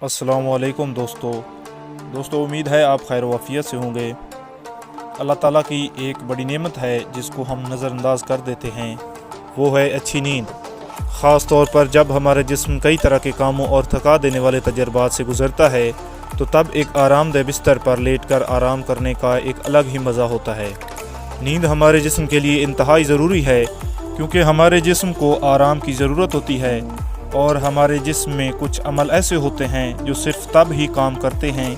अस्सलाम वालेकुम दोस्तों उम्मीद है आप खैर वाफियत से होंगे। अल्लाह ताला की एक बड़ी नेमत है जिसको हम नज़रअंदाज कर देते हैं, वो है अच्छी नींद। ख़ास तौर पर जब हमारा जिस्म कई तरह के कामों और थका देने वाले तजर्बात से गुज़रता है तो तब एक आरामदेह बिस्तर पर लेटकर आराम करने का एक अलग ही मज़ा होता है। नींद हमारे जिस्म के लिए इंतहाई ज़रूरी है क्योंकि हमारे जिस्म को आराम की ज़रूरत होती है और हमारे जिस्म में कुछ अमल ऐसे होते हैं जो सिर्फ तब ही काम करते हैं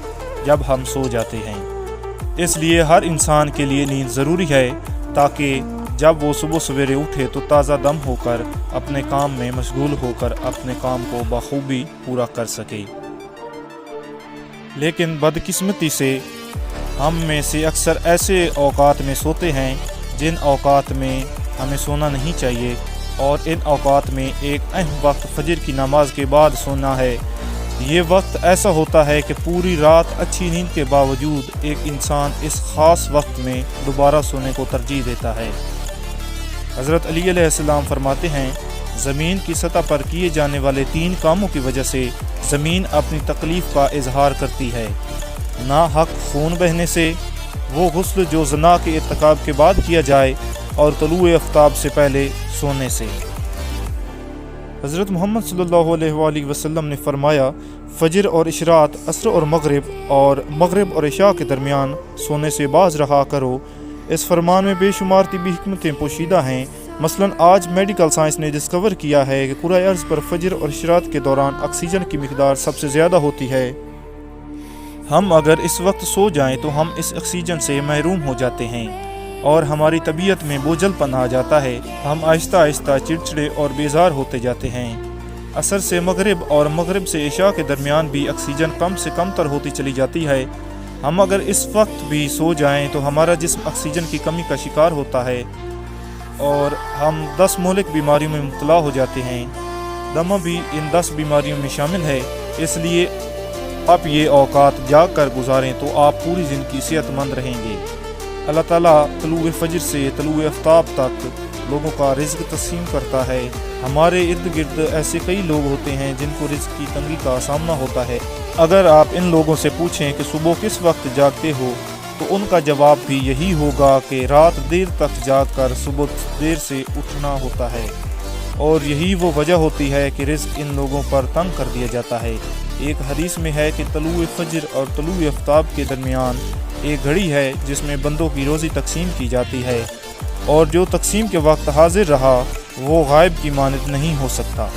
जब हम सो जाते हैं। इसलिए हर इंसान के लिए नींद ज़रूरी है ताकि जब वो सुबह सवेरे उठे तो ताज़ा दम होकर अपने काम में मशगूल होकर अपने काम को बखूबी पूरा कर सके। लेकिन बदकिस्मती से हम में से अक्सर ऐसे औकात में सोते हैं जिन औकात में हमें सोना नहीं चाहिए, और इन औकात में एक अहम वक्त फजर की नमाज के बाद सोना है। ये वक्त ऐसा होता है कि पूरी रात अच्छी नींद के बावजूद एक इंसान इस ख़ास वक्त में दोबारा सोने को तरजीह देता है। हज़रत अली अलैहिस्सलाम फरमाते हैं, ज़मीन की सतह पर किए जाने वाले 3 कामों की वजह से ज़मीन अपनी तकलीफ़ का इजहार करती है। ना हक खून बहने से, वो गुस्ल जो ज़ना के इर्तिकाब के बाद किया जाए, और तलुए आफ्ताब से पहले सोने से। हज़रत मोहम्मद सल्लल्लाहु अलैहि वसल्लम ने फरमाया, फ़जर और इशरात, असर और मगरिब और इशा के दरमियान सोने से बाज रहा करो। इस फरमान में बेशुमार तिबी हिकमतें पोशीदा हैं। मसलन आज मेडिकल साइंस ने डिस्कवर किया है कि कुराए अर्ज़ पर फजर और इशरात के दौरान ऑक्सीजन की मिकदार सबसे ज़्यादा होती है। हम अगर इस वक्त सो जाएं तो हम इस ऑक्सीजन से महरूम हो जाते हैं और हमारी तबीयत में बोझलपन आ जाता है। हम आहिस्ता आहिस्ता चिड़चिड़े और बेजार होते जाते हैं। असर से मगरिब और मगरिब से इशा के दरमियान भी ऑक्सीजन कम से कम तर होती चली जाती है। हम अगर इस वक्त भी सो जाएं तो हमारा जिस्म ऑक्सीजन की कमी का शिकार होता है और हम 10 मौलिक बीमारियों में मुब्तला हो जाते हैं। दमा भी इन 10 बीमारियों में शामिल है। इसलिए आप ये औकात जाग कर गुजारें तो आप पूरी ज़िंदगी सेहतमंद रहेंगे। अल्लाह ताला तलुए फजर से तलुए आफ्ताब तक लोगों का रिज़्क तक़सीम करता है। हमारे इर्द गिर्द ऐसे कई लोग होते हैं जिनको रिज़्क की तंगी का सामना होता है। अगर आप इन लोगों से पूछें कि सुबह किस वक्त जागते हो तो उनका जवाब भी यही होगा कि रात देर तक जाग कर सुबह देर से उठना होता है, और यही वो वजह होती है कि रिज़्क इन लोगों पर तंग कर दिया जाता है। एक हदीस में है कि तलुए फजर और तलुए आफ्ताब के दरमियान एक घड़ी है जिसमें बंदों की रोज़ी तकसीम की जाती है, और जो तकसीम के वक्त हाजिर रहा वो गायब की मानद नहीं हो सकता।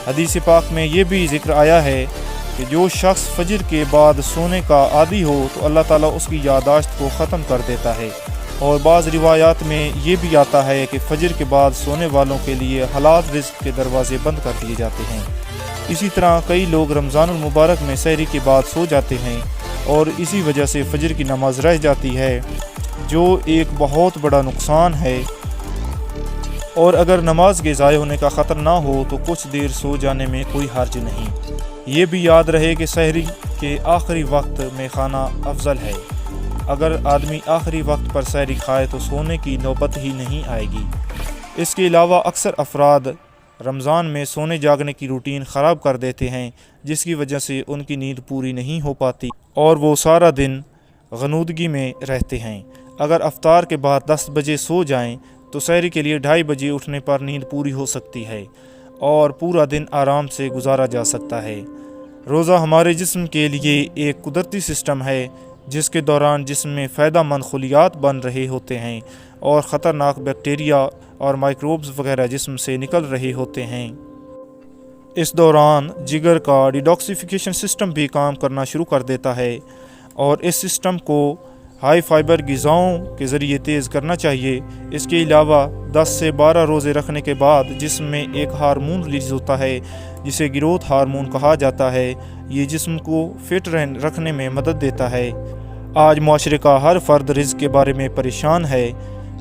हदीस पाक में ये भी ज़िक्र आया है कि जो शख्स फजर के बाद सोने का आदी हो तो अल्लाह ताला उसकी यादाश्त को ख़त्म कर देता है। और बाज़ रिवायात में ये भी आता है कि फजर के बाद सोने वालों के लिए हलाल रिज़्क के दरवाज़े बंद कर दिए जाते हैं। इसी तरह कई लोग रमज़ानुल मुबारक में सहरी के बाद सो जाते हैं और इसी वजह से फजर की नमाज रह जाती है, जो एक बहुत बड़ा नुकसान है। और अगर नमाज के ज़ाय होने का ख़तरा ना हो तो कुछ देर सो जाने में कोई हर्ज नहीं। ये भी याद रहे कि सहरी के आखिरी वक्त में खाना अफजल है। अगर आदमी आखिरी वक्त पर सहरी खाए तो सोने की नौबत ही नहीं आएगी। इसके अलावा अक्सर अफराद रमज़ान में सोने जागने की रूटीन ख़राब कर देते हैं, जिसकी वजह से उनकी नींद पूरी नहीं हो पाती और वो सारा दिन गनूदगी में रहते हैं। अगर अफ्तार के बाद 10 बजे सो जाएं तो सहरी के लिए 2:30 बजे उठने पर नींद पूरी हो सकती है और पूरा दिन आराम से गुजारा जा सकता है। रोज़ा हमारे जिस्म के लिए एक कुदरती सिस्टम है जिसके दौरान जिस्म में फ़ायदेमंद खलियात बन रहे होते हैं और ख़तरनाक बैक्टीरिया और माइक्रोब्स वगैरह जिस्म से निकल रहे होते हैं। इस दौरान जिगर का डिटॉक्सिफिकेशन सिस्टम भी काम करना शुरू कर देता है और इस सिस्टम को हाई फाइबर ग़िज़ाओं के ज़रिए तेज़ करना चाहिए। इसके अलावा 10 से 12 रोज़े रखने के बाद जिस्म में एक हार्मोन रिलीज़ होता है जिसे ग्रोथ हार्मोन कहा जाता है। ये जिस्म को फिट रखने में मदद देता है। आज माशरे का हर फ़र्द रिज़्क के बारे में परेशान है।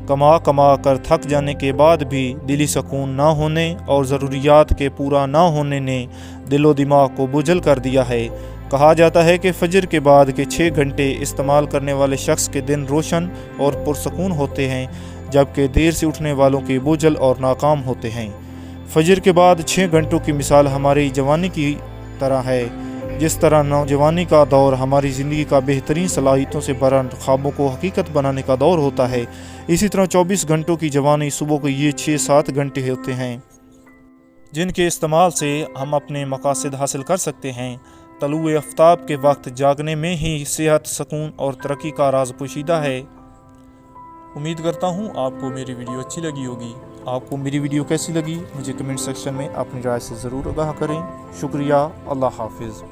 कमा कर थक जाने के बाद भी दिली सुकून ना होने और ज़रूरियात के पूरा ना होने ने दिलो दिमाग को बोझल कर दिया है। कहा जाता है कि फजर के बाद के 6 घंटे इस्तेमाल करने वाले शख्स के दिन रोशन और पुरसकून होते हैं, जबकि देर से उठने वालों के बोझल और नाकाम होते हैं। फजर के बाद 6 घंटों की मिसाल हमारी जवानी की तरह है। जिस तरह नौजवानी का दौर हमारी ज़िंदगी का बेहतरीन सलाहियतों से भरा ख्वाबों को हकीकत बनाने का दौर होता है, इसी तरह 24 घंटों की जवानी सुबह को ये 6-7 घंटे होते हैं जिनके इस्तेमाल से हम अपने मकासद हासिल कर सकते हैं। तलुए आफ्ताब के वक्त जागने में ही सेहत, सुकून और तरक्की का राज पोशीदा है। उम्मीद करता हूँ आपको मेरी वीडियो अच्छी लगी होगी। आपको मेरी वीडियो कैसी लगी मुझे कमेंट सेक्शन में अपनी राय से ज़रूर आगाह करें। शुक्रिया। अल्लाह हाफिज़।